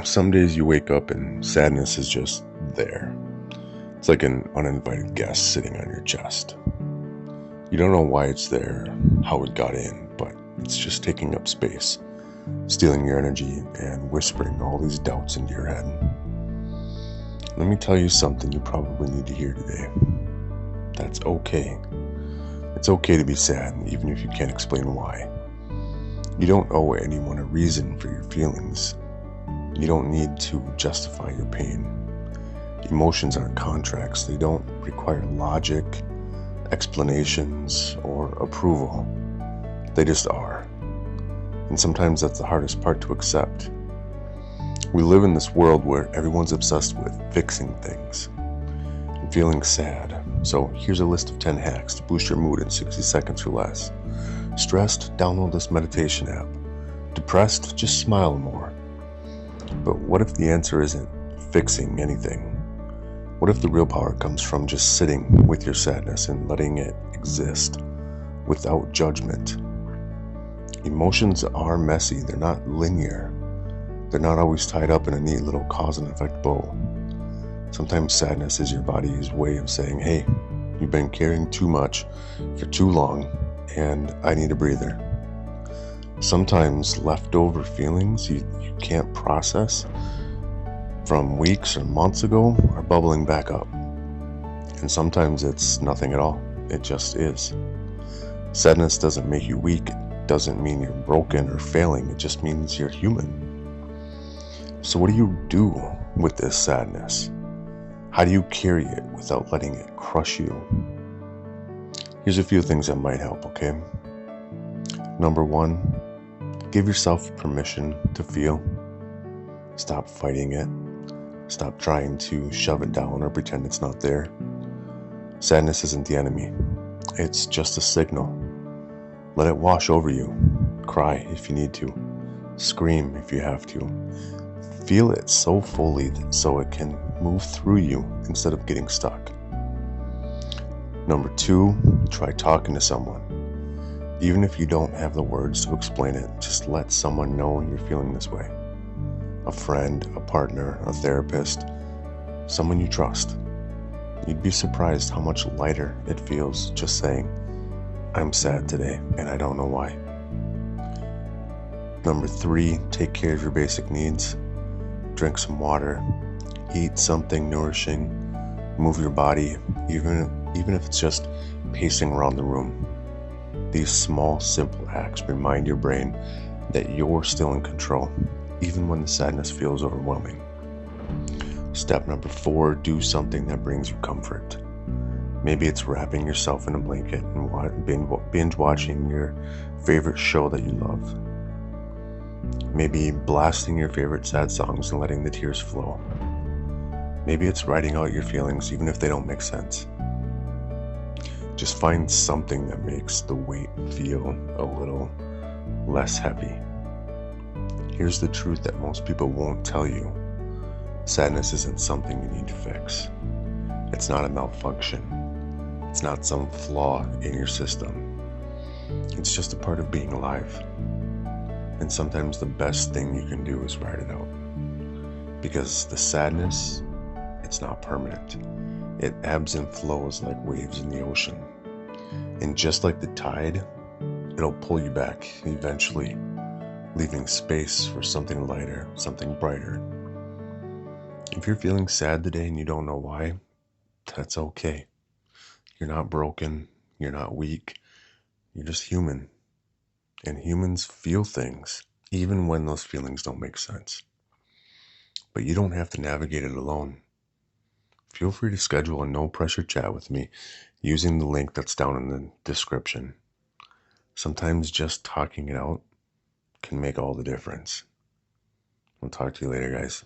Some days you wake up and sadness is just there. It's like an uninvited guest sitting on your chest. You don't know why it's there, how it got in, but it's just taking up space, stealing your energy, and whispering all these doubts into your head. Let me tell you something you probably need to hear today. That's okay. It's okay to be sad, even if you can't explain why. You don't owe anyone a reason for your feelings. You don't need to justify your pain. Emotions aren't contracts. They don't require logic, explanations, or approval. They just are. And sometimes that's the hardest part to accept. We live in this world where everyone's obsessed with fixing things and feeling sad. So here's a list of 10 hacks to boost your mood in 60 seconds or less. Stressed? Download this meditation app. Depressed? Just smile more. But what if the answer isn't fixing anything? What if the real power comes from just sitting with your sadness and letting it exist without judgment? Emotions are messy. They're not linear. They're not always tied up in a neat little cause and effect bow. Sometimes sadness is your body's way of saying, hey, you've been carrying too much for too long and I need a breather. Sometimes leftover feelings you can't process from weeks or months ago are bubbling back up. And sometimes it's nothing at all. It just is. Sadness doesn't make you weak. It doesn't mean you're broken or failing. It just means you're human. So what do you do with this sadness? How do you carry it without letting it crush you? Here's a few things that might help, okay? Number 1, give yourself permission to feel. Stop fighting it. Stop trying to shove it down or pretend it's not there. Sadness isn't the enemy. It's just a signal. Let it wash over you. Cry if you need to. Scream if you have to. Feel it so fully so it can move through you instead of getting stuck. Number 2, try talking to someone. Even if you don't have the words to explain it, just let someone know you're feeling this way. A friend, a partner, a therapist, someone you trust. You'd be surprised how much lighter it feels just saying, I'm sad today and I don't know why. Number 3, take care of your basic needs. Drink some water, eat something nourishing, move your body, even if it's just pacing around the room. These small, simple acts remind your brain that you're still in control, even when the sadness feels overwhelming. Step number 4, do something that brings you comfort. Maybe it's wrapping yourself in a blanket and binge watching your favorite show that you love. Maybe blasting your favorite sad songs and letting the tears flow. Maybe it's writing out your feelings even if they don't make sense. Just find something that makes the weight feel a little less heavy. Here's the truth that most people won't tell you. Sadness isn't something you need to fix. It's not a malfunction. It's not some flaw in your system. It's just a part of being alive. And sometimes the best thing you can do is write it out. Because the sadness, it's not permanent. It ebbs and flows like waves in the ocean. And just like the tide, it'll pull you back eventually, leaving space for something lighter, something brighter. If you're feeling sad today and you don't know why, that's okay. You're not broken, you're not weak, you're just human. And humans feel things, even when those feelings don't make sense. But you don't have to navigate it alone. Feel free to schedule a no-pressure chat with me using the link that's down in the description. Sometimes just talking it out can make all the difference. I'll talk to you later, guys.